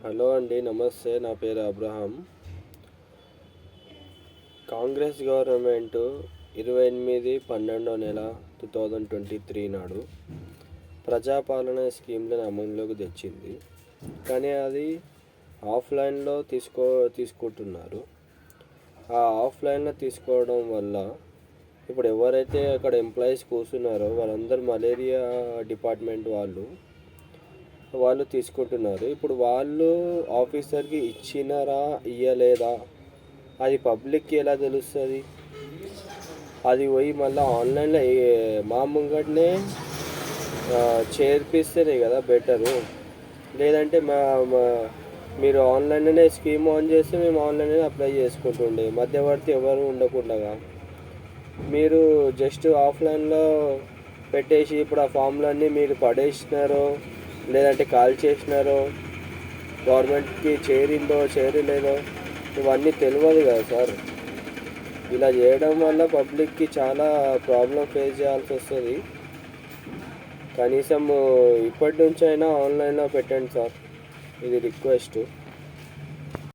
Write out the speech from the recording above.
Hello అండి, నమస్తే. నా పేరు అబ్రహాం. కాంగ్రెస్ గవర్నమెంటు 28/12/2023 నాడు ప్రజాపాలన స్కీమ్లను అమలులోకి తెచ్చింది. కానీ అది ఆఫ్లైన్లో తీసుకుంటున్నారు. ఆ ఆఫ్లైన్లో తీసుకోవడం వల్ల ఇప్పుడు ఎవరైతే అక్కడ ఎంప్లాయీస్ కూర్చున్నారో వాళ్ళందరూ మలేరియా డిపార్ట్మెంట్ వాళ్ళు తీసుకుంటున్నారు. ఇప్పుడు వాళ్ళు ఆఫీసర్కి ఇచ్చినారా ఇయ్యలేదా అది పబ్లిక్కి ఎలా తెలుస్తుంది? అది పోయి మళ్ళీ ఆన్లైన్లో మా ముంగటనే చేర్పిస్తేనే కదా బెటరు. లేదంటే మీరు ఆన్లైన్లోనే స్కీమ్ ఆన్ చేస్తే మేము ఆన్లైన్లోనే అప్లై చేసుకుంటుండే, మధ్యవర్తి ఎవరు ఉండకుండా. మీరు జస్ట్ ఆఫ్లైన్లో పెట్టేసి ఇప్పుడు ఆ ఫామ్లన్నీ మీరు పడేసినారో లేదంటే కాల్ చేసినారో, గవర్నమెంట్కి చేరలేదో ఇవన్నీ తెలియదు కదా సార్. ఇలా చేయడం వల్ల పబ్లిక్కి చాలా ప్రాబ్లం ఫేస్ చేయాల్సి వస్తుంది. కనీసం ఇప్పటి నుంచి అయినా ఆన్లైన్లో పెట్టండి సార్, ఇది రిక్వెస్ట్.